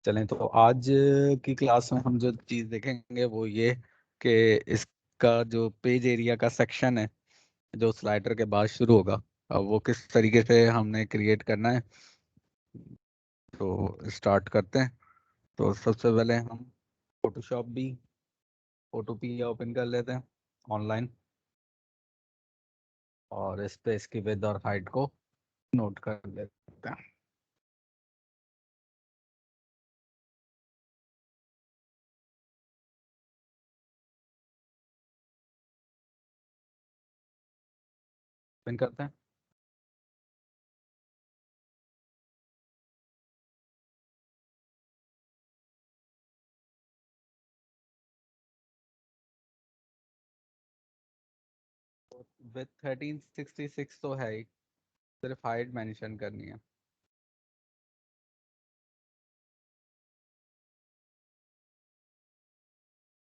चलें तो आज की क्लास में हम जो चीज़ देखेंगे वो ये कि इसका जो पेज एरिया का सेक्शन है जो स्लाइडर के बाद शुरू होगा, अब वो किस तरीके से हमने क्रिएट करना है। तो स्टार्ट करते हैं। तो सबसे पहले हम फोटोशॉप भी फोटोपी ओपन कर लेते हैं ऑनलाइन, और इस पे इसकी विड्थ और हाइट को नोट कर लेते हैं। ओपन करते हैं। विथ 1366 तो है ही, सिर्फ हाइट मेंशन करनी है।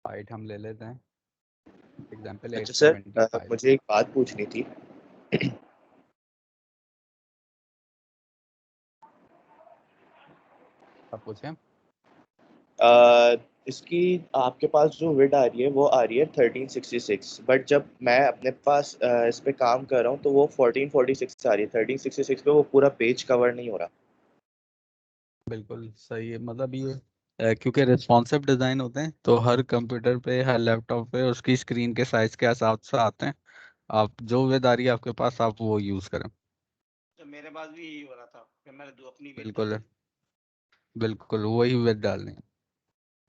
हाइट हम ले लेते हैं, एग्जाम्पल अच्छा सर, 875। मुझे एक बात पूछनी थी। आप पूछें। अ, इसकी आपके पास जो विड आ रही है वो आ रही है 1366, बट जब मैं अपने पास इस पे काम कर रहा हूँ तो वो 1446 आ रही है। 1366 पे वो पूरा पेज कवर नहीं हो रहा। बिल्कुल सही है, मतलब ये क्योंकि रिस्पॉन्सिव डिज़ाइन होते हैं तो हर कंप्यूटर पे हर लैपटॉप पे उसकी स्क्रीन के साइज के हिसाब से आते हैं। आप जो विद है आपके पास आप वो यूज़ करें। तो मेरे पास भी यही हो रहा था कि मैंने दो अपनी वेट बिल्कुल डाली। बिल्कुल वही विद डालनी है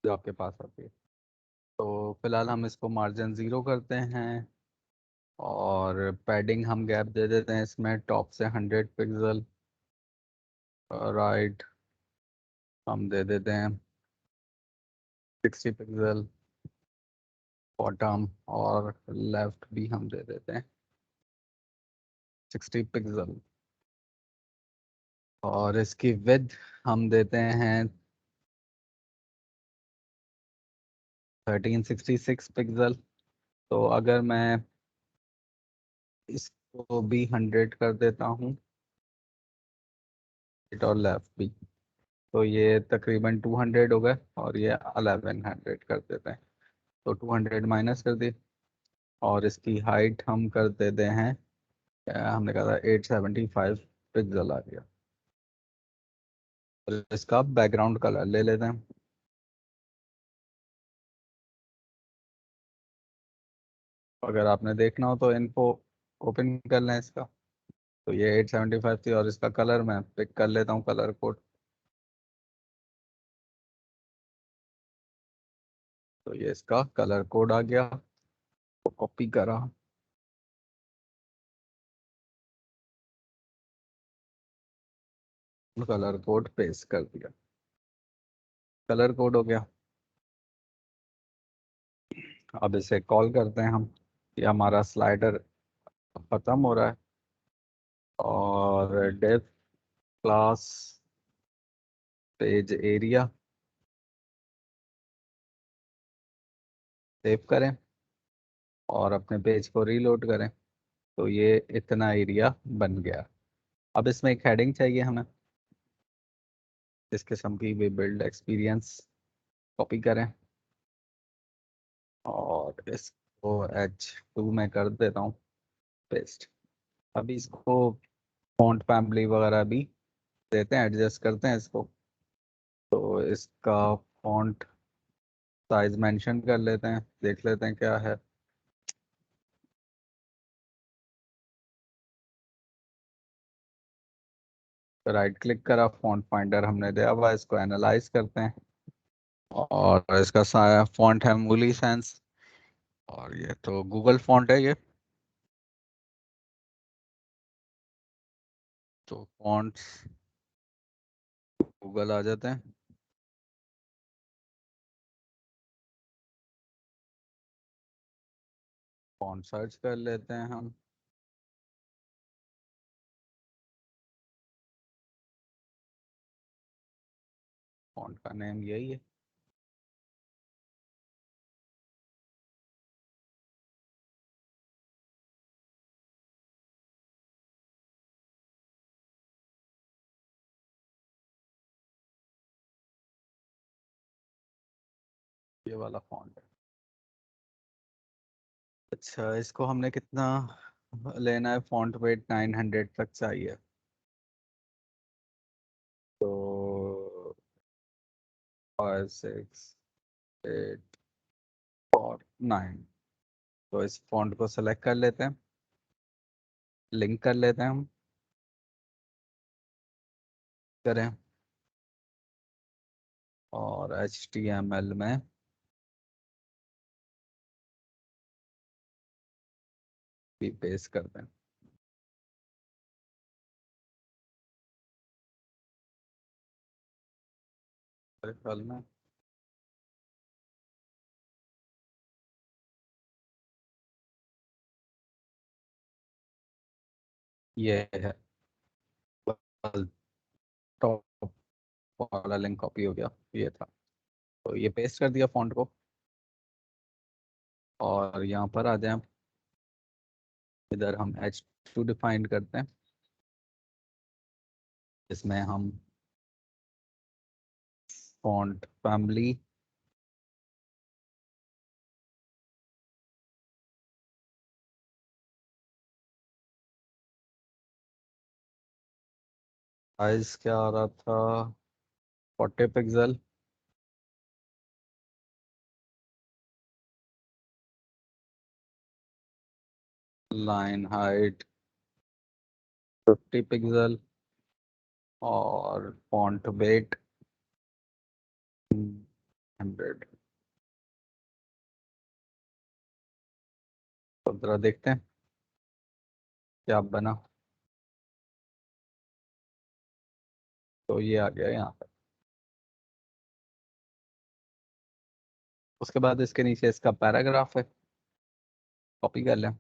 जो आपके पास आती है। तो फिलहाल हम इसको मार्जिन 0 करते हैं, और पैडिंग हम गैप दे देते हैं इसमें टॉप से 100 पिक्सल। राइट हम दे देते हैं 60 पिक्सल, बॉटम और लेफ्ट भी हम दे देते हैं 60 पिक्सल, और इसकी विड्थ हम देते हैं 1366 पिक्सल। तो अगर मैं इसको भी 100 कर देता हूँ, राइट और लेफ्ट भी, तो ये तकरीबन 200 हो गए, और ये 1100 कर देते हैं। तो 200 माइनस कर दी, और इसकी हाइट हम कर देते हैं, हमने कहा था 875 पिक्सल आ गया। और इसका बैकग्राउंड कलर ले लेते हैं। अगर आपने देखना हो तो इनको ओपन कर लें इसका। तो ये 875 थी, और इसका कलर मैं पिक कर लेता हूँ, कलर कोड। तो ये इसका कलर कोड आ गया, तो कॉपी करा, कलर कोड पेस्ट कर दिया, कलर कोड हो गया। अब इसे कॉल करते हैं हम। ये हमारा स्लाइडर खत्म हो रहा है, और def class page area save करें और अपने पेज को रीलोड करें। तो ये इतना एरिया बन गया। अब इसमें एक हेडिंग चाहिए हमें, इस किस्म की भी बिल्ड एक्सपीरियंस कॉपी करें, और इसको H2 में कर देता हूँ पेस्ट। अभी इसको फॉन्ट फैमिली वगैरह भी देते हैं, एडजस्ट करते हैं इसको। तो इसका फॉन्ट साइज मेंशन कर लेते हैं, देख लेते हैं क्या है। राइट क्लिक करा, फॉन्ट फाइंडर हमने दिया हुआ है, इसको एनालाइज करते हैं। और इसका फॉन्ट है मूली सेंस, और ये तो गूगल फॉन्ट है ये। तो फॉन्ट्स गूगल आ जाते हैं, फॉन्ट सर्च कर लेते हैं हम। फॉन्ट का नेम यही है। ये वाला फॉन्ट है। अच्छा, इसको हमने कितना लेना है? फॉन्ट वेट 900 तक चाहिए। तो 5 6 8 4 9। तो इस फॉन्ट को सेलेक्ट कर लेते हैं, लिंक कर लेते हैं हम। करें और HTML में भी पेस्ट कर दें। मेरे ख्याल में ये है, टॉप वाला लिंक कॉपी हो गया, ये था। तो ये पेस्ट कर दिया फॉन्ट को, और यहाँ पर आ जाए। इधर हम H2 डिफाइन करते हैं, इसमें हम फॉन्ट फैमिली साइज क्या आ रहा था? 40 पिक्सल। Line height 50 pixel. और फॉन्ट वेट 100। तो जरा देखते हैं क्या बना। तो ये आ गया यहाँ पर। उसके बाद इसके नीचे इसका पैराग्राफ है, कॉपी कर लें।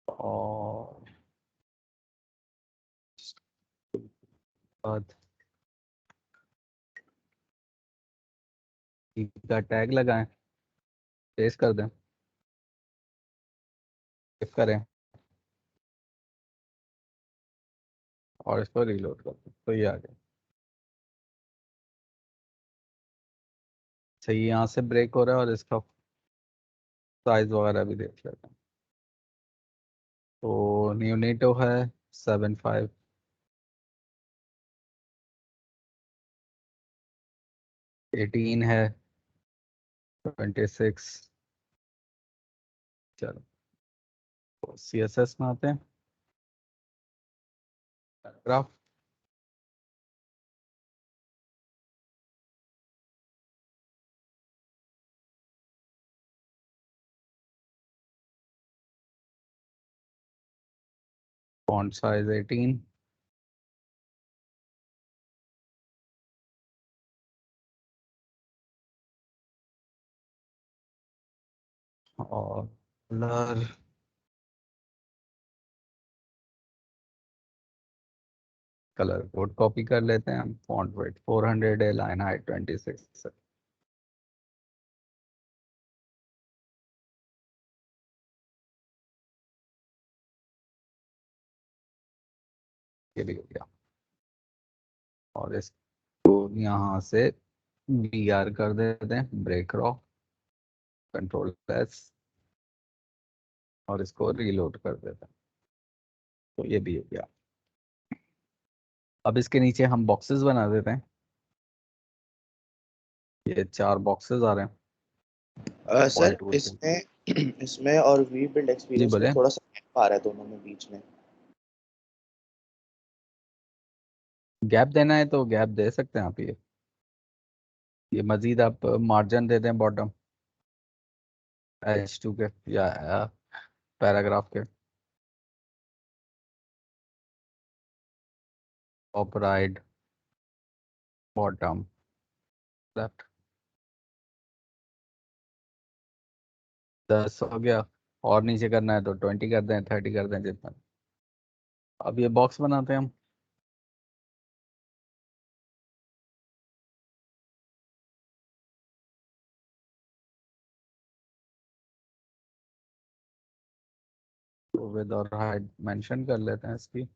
और बाद का टैग लगाएं, पेस्ट कर दें, सेव करें और इसको रीलोड कर दें। तो ये आ गया। सही, यहाँ से ब्रेक हो रहा है, और इसका साइज वगैरह भी देख लेते हैं। तो न्यूनेटो है 7.5। 18 है 26। चलो, तो CSS में आते हैं। Paragraph font size 18। और कलर कलर कोड कॉपी कर लेते हैं हम। फॉन्ट वेट 400 है, लाइन हाइट 26 है। ये भी हो गया। और इसको यहाँ से BR कर देते हैं, ब्रेक रॉ, Ctrl+, और इसको रीलोड कर देते हैं। तो ये भी हो गया। अब इसके नीचे हम बॉक्सेस बना देते हैं। ये 4 बॉक्सेस आ रहे हैं सर पॉइंट टूल से। इसमें इसमें और वी बिल्ड जी एक्सपीरियंस में बोले। थोड़ा सा gap आ रहा है दोनों में बीच में। गैप देना है तो गैप दे सकते हैं आप। ये मजीद आप मार्जिन दे दें बॉटम H2 के या पैराग्राफ के। Top right, bottom left. 10 हो गया। और नीचे करना है तो 20 कर दें, 30 कर दें, जितना। अब ये बॉक्स बनाते हैं हम। तो विद और हाइट मेंशन कर लेते हैं इसकी।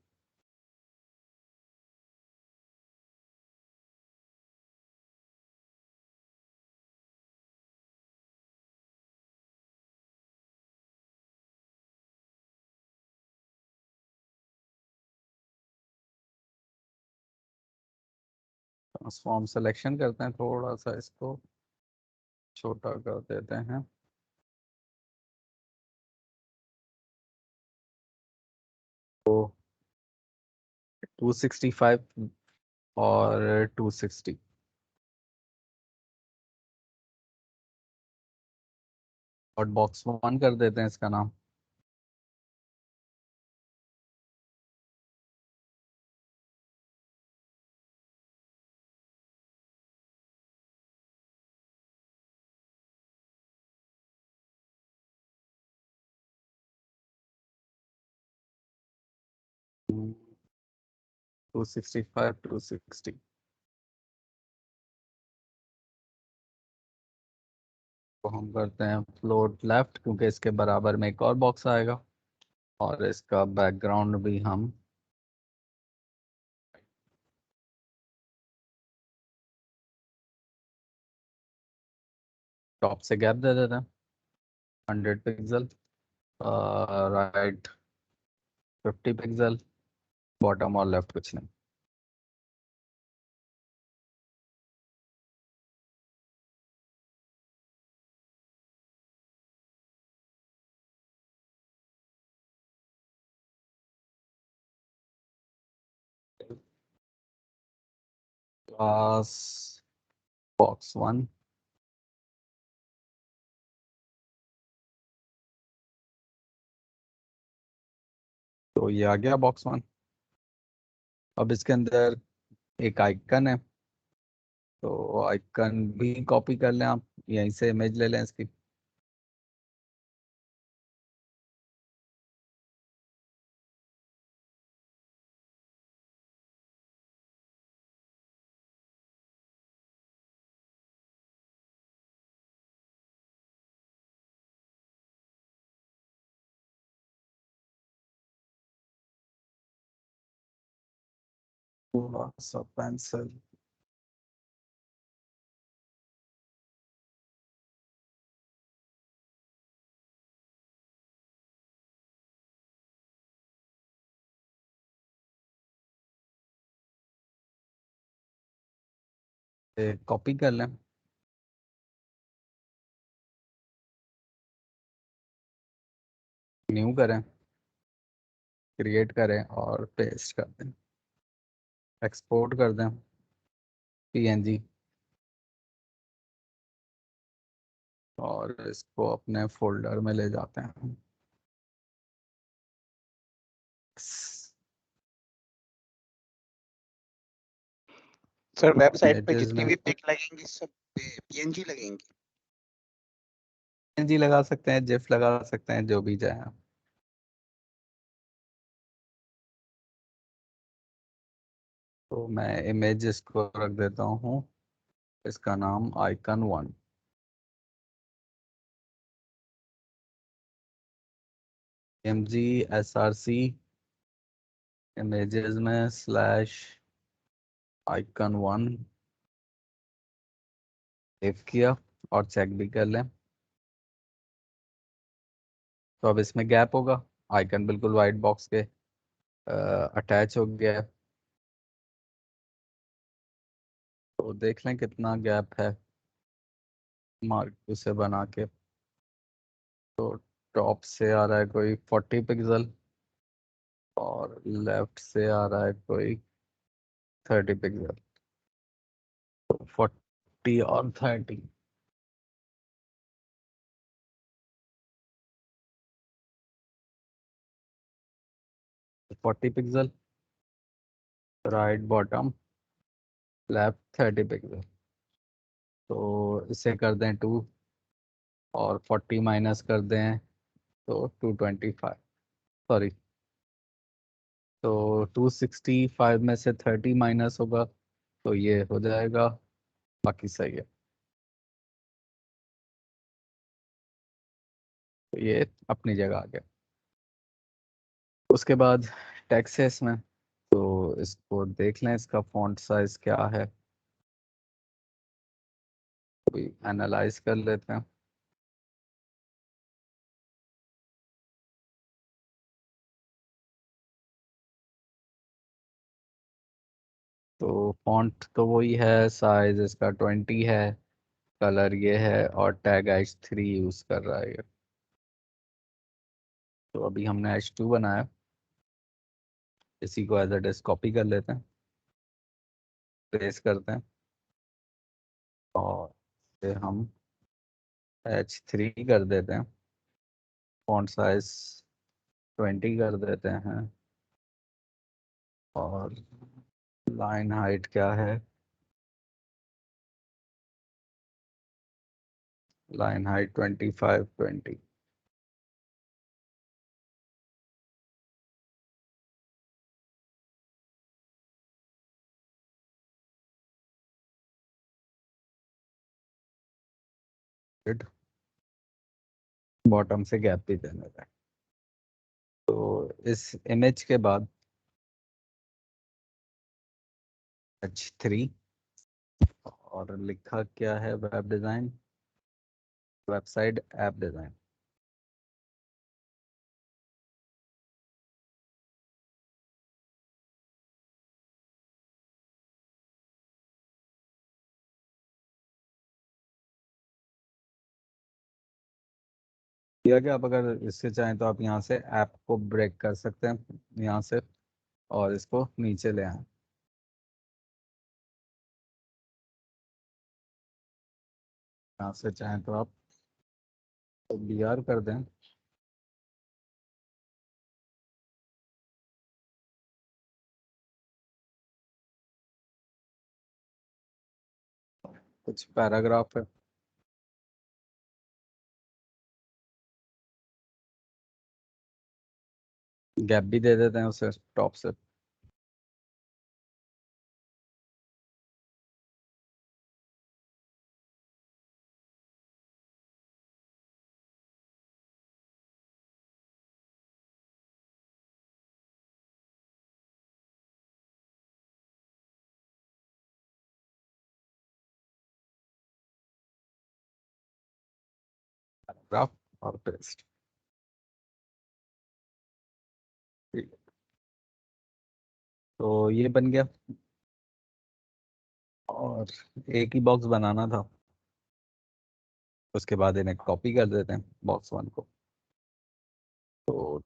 उस फॉर्म सिलेक्शन करते हैं, थोड़ा सा इसको छोटा कर देते हैं। तो 265 और 260। और बॉक्स 1 कर देते हैं इसका नाम। हम्म, 265 260। तो हम करते हैं फ्लोट लेफ्ट, क्योंकि इसके बराबर में एक और बॉक्स आएगा। और इसका बैकग्राउंड भी हम टॉप से गैप दे देते हैं 100 पिक्सल, राइट 50 पिक्सल, बॉटम और लेफ्ट कुछ नहीं। Class box 1। तो ये आ गया बॉक्स 1। अब इसके अंदर एक आइकन है, तो आइकन भी कॉपी कर लें आप, यहीं से इमेज ले लें इसकी। थोड़ा सा पेंसिल। कॉपी कर लें, न्यू करें, क्रिएट करें और पेस्ट कर दें, एक्सपोर्ट कर दें पीएनजी। और इसको अपने फोल्डर में ले जाते हैं। सर वेबसाइट पे इमेजेस जितनी में भी पिक लगेंगी सब पीएनजी लगेंगी। पीएनजी लगा सकते हैं, जिफ लगा सकते हैं, जो भी चाहे। तो मैं इमेजेस को रख देता हूँ, इसका नाम icon1। mgsrc इमेजेस में स्लैश icon1 सेव किया और चेक भी कर लें। तो अब इसमें गैप होगा, आइकन बिल्कुल वाइट बॉक्स के अटैच हो गया है। तो देख लें कितना गैप है मार्क उसे बना के। तो टॉप से आ रहा है कोई 40 पिक्सल, और लेफ्ट से आ रहा है कोई 30 पिक्सल। तो 40 और 30। 40 pixel, right bottom, left 30 pixel. तो इसे कर दें 2, और 40 माइनस कर दें तो 225, सॉरी। तो 265 में से 30 माइनस होगा तो ये हो जाएगा, बाकी सही है। तो ये अपनी जगह आ गया। उसके बाद टेक्स्ट है इसमें, तो इसको देख लें, इसका फॉन्ट साइज क्या है, कोई एनालाइज कर लेते हैं। तो फॉन्ट तो वही है, साइज इसका 20 है, कलर ये है और टैग H3 यूज कर रहा है ये। तो अभी हमने H2 बनाया, इसी को एज इट इज कॉपी कर लेते हैं, पेस्ट करते हैं और फिर हम H3 कर देते हैं, फॉन्ट साइज 20 कर देते हैं और लाइन हाइट क्या है, लाइन हाइट 25-20। बॉटम से गैप भी देने दें। तो इस इमेज के बाद H3 और लिखा क्या है, web design, website app design. या क्या, आप अगर इससे चाहें तो आप यहाँ से ऐप को ब्रेक कर सकते हैं यहाँ से और इसको नीचे ले आए। यहाँ से चाहें तो आप BR कर दें, कुछ पैराग्राफ है, गैप भी दे देते हैं उसे टॉप से। पैराग्राफ और पेस्ट, ठीक है। तो ये बन गया और एक ही बॉक्स बनाना था, उसके बाद इन्हें कॉपी कर देते हैं बॉक्स 1 को। तो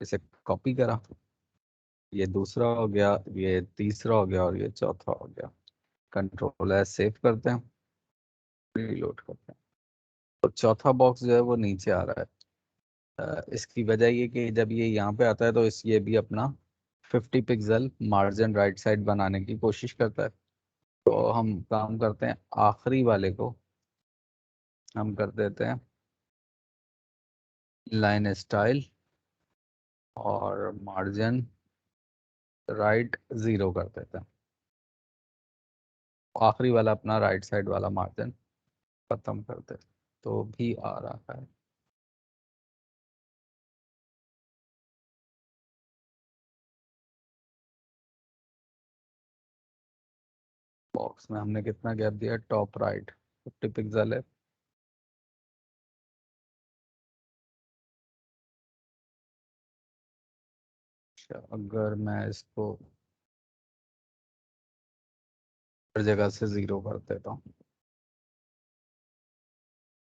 इसे कॉपी करा, ये दूसरा हो गया, ये तीसरा हो गया और ये चौथा हो गया। कंट्रोल एस सेव करते हैं, रीलोड करते हैं। तो चौथा बॉक्स जो है वो नीचे आ रहा है। इसकी वजह ये कि जब ये यहाँ पे आता है तो इस ये भी अपना 50 पिक्सल मार्जिन राइट साइड बनाने की कोशिश करता है। तो हम काम करते हैं, आखिरी वाले को हम कर देते हैं लाइन स्टाइल और मार्जिन राइट 0 कर देते हैं। आखिरी वाला अपना राइट साइड वाला मार्जिन खत्म कर देते हैं, तो भी आ रहा है। बॉक्स में हमने कितना गैप दिया, टॉप राइट 50 पिक्सल है। अच्छा, अगर मैं इसको हर जगह से 0 कर देता हूँ,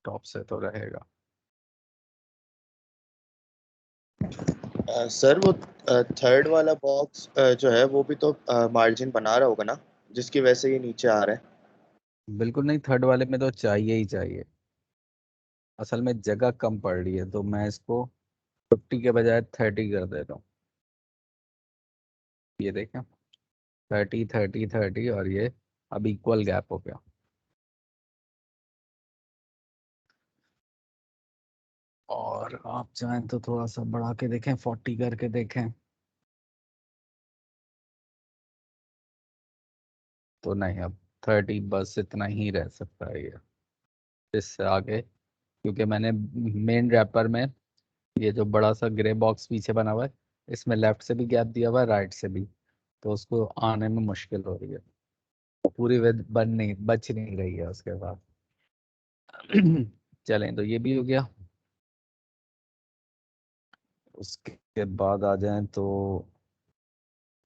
टॉप से तो रहेगा। सर वो थर्ड वाला बॉक्स जो है वो भी तो मार्जिन बना रहा होगा ना, जिसकी वजह से ये नीचे आ रहा है। बिल्कुल नहीं, थर्ड वाले में तो चाहिए ही चाहिए, असल में जगह कम पड़ रही है तो मैं इसको 50 के बजाय 30 कर देता हूँ। ये देखें, 30 30 30 और ये अब इक्वल गैप हो गया। और आप चाहें तो थोड़ा सा बढ़ा के देखें, 40 करके देखें, तो नहीं, अब 30 बस इतना ही रह सकता है ये, इससे आगे, क्योंकि मैंने मेन रैपर में ये जो बड़ा सा ग्रे बॉक्स पीछे बना हुआ है, इसमें लेफ्ट से भी गैप दिया हुआ है, राइट से भी, तो उसको आने में मुश्किल हो रही है, पूरी विद बन नहीं बच नहीं रही है उसके बाद। चलें, तो ये भी हो गया। उसके बाद आ जाएं तो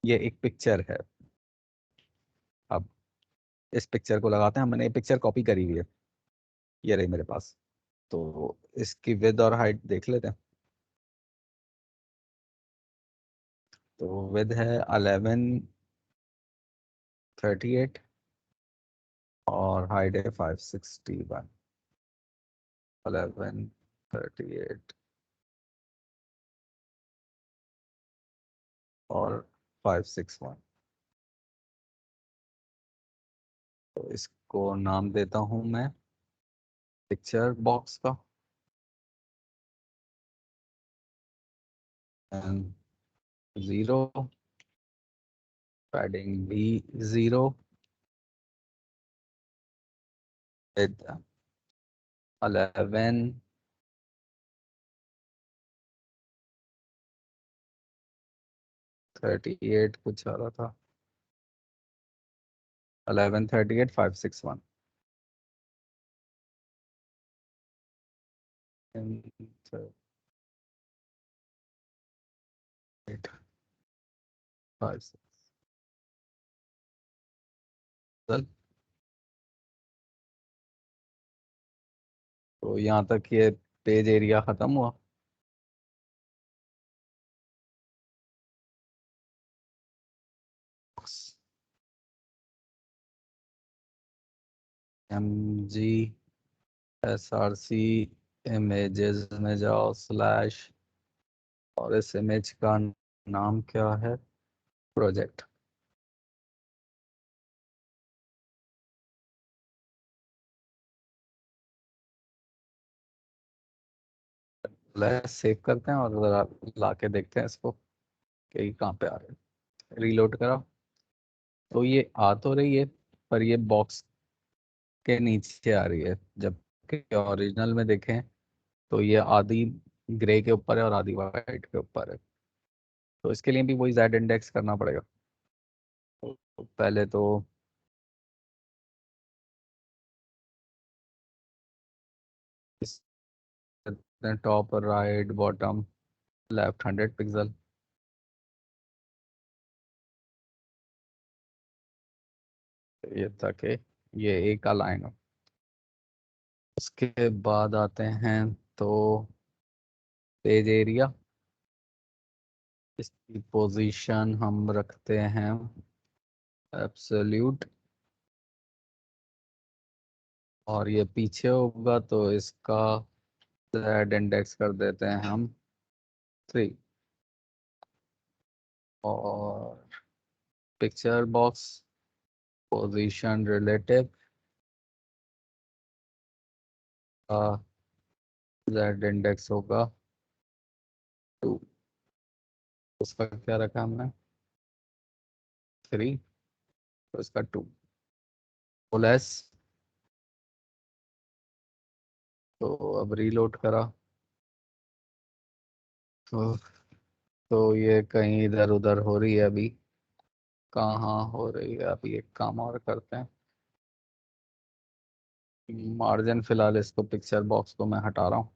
ये एक पिक्चर है, इस पिक्चर को लगाते हैं, मैंने ये पिक्चर कॉपी करी हुई है, ये रही मेरे पास। तो इसकी विड्थ और हाइट देख लेते हैं। तो विड्थ है 1138 और हाइट है 561। 1138 और 561। तो इसको नाम देता हूं मैं पिक्चर बॉक्स का, एंड 0, पैडिंग भी 0, विद 11 38 कुछ आ रहा था, 1138 561। तो यहाँ तक ये पेज एरिया खत्म हुआ। MGSRC इमेजेस में जाओ स्लैश, और इस इमेज का नाम क्या है, प्रोजेक्ट। सेव करते हैं और जरा ला के देखते हैं इसको कि ये कहाँ पे आ रहे हैं। रीलोड करा तो ये आ तो रही है, पर ये बॉक्स के नीचे आ रही है, जबकि ओरिजिनल में देखें तो ये आधी ग्रे के ऊपर है और आधी वाइट के ऊपर है। तो इसके लिए भी वही जेड इंडेक्स करना पड़ेगा। तो पहले तो इस top right bottom left 100 pixel, ये तक है, ये एक का लाइन हो। उसके बाद आते हैं तो पेज एरिया, इसकी पोजीशन हम रखते हैं एब्सोल्यूट, और ये पीछे होगा तो इसका जेड इंडेक्स कर देते हैं हम 3। और पिक्चर बॉक्स पोजीशन रिलेटिव का जेड इंडेक्स होगा 2। उसका क्या रखा हमने 3, तो इसका 2 प्लस। तो अब रीलोड करा तो ये कहीं इधर उधर हो रही है अभी, कहाँ हो रही है अभी, एक काम और करते हैं, मार्जिन फिलहाल इसको पिक्चर बॉक्स को मैं हटा रहा हूँ,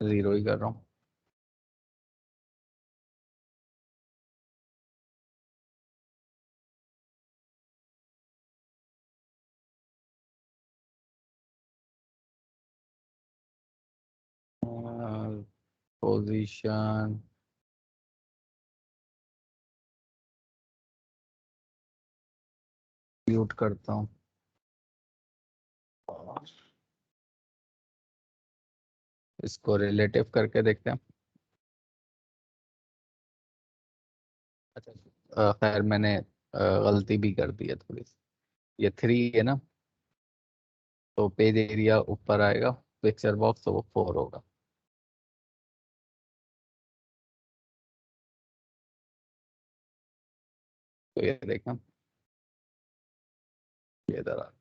0 ही कर रहा हूँ। पोजीशन म्यूट करता हूँ, इसको रिलेटिव करके देखते हैं। अच्छा, खैर मैंने गलती भी कर दी है थोड़ी सी, ये 3 है ना, तो पेज एरिया ऊपर आएगा, पिक्चर बॉक्स तो वो 4 होगा। तो ये देखना, ये जरा,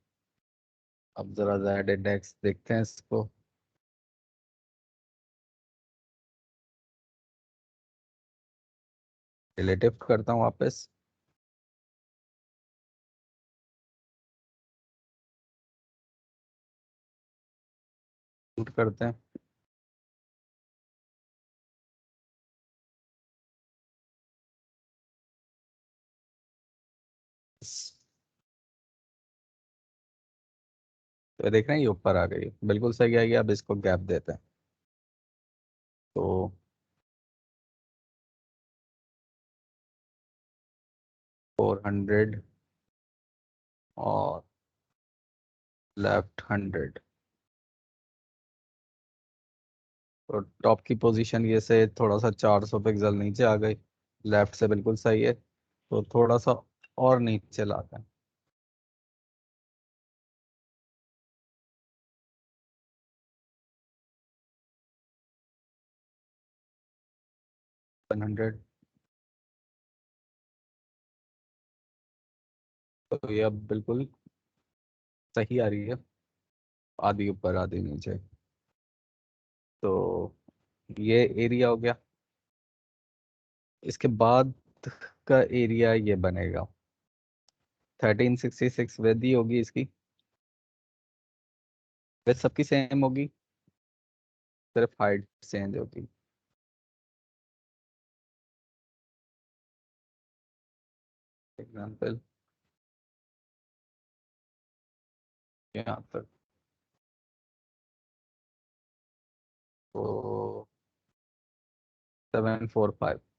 अब जरा जेड इंडेक्स देखते हैं इसको। रिलेटिव करता हूँ वापस, शूट करते हैं। तो देख रहे हैं ये ऊपर आ गई, बिल्कुल सही आएगी। अब इसको गैप देते हैं तो 400 और लेफ्ट 100। तो टॉप की पोजीशन ये से थोड़ा सा 400 पिक्सल नीचे आ गई, लेफ्ट से बिल्कुल सही है। तो थोड़ा सा और नीचे लाते हैं। 100। तो ये अब बिल्कुल सही आ रही है, आधी ऊपर आधी नीचे। तो ये एरिया हो गया। इसके बाद का एरिया ये बनेगा 1366 वेदी होगी इसकी। विथ सबकी सेम होगी, सिर्फ हाइट चेंज होगी। एग्जाम्पल यहाँ तक। तो 745।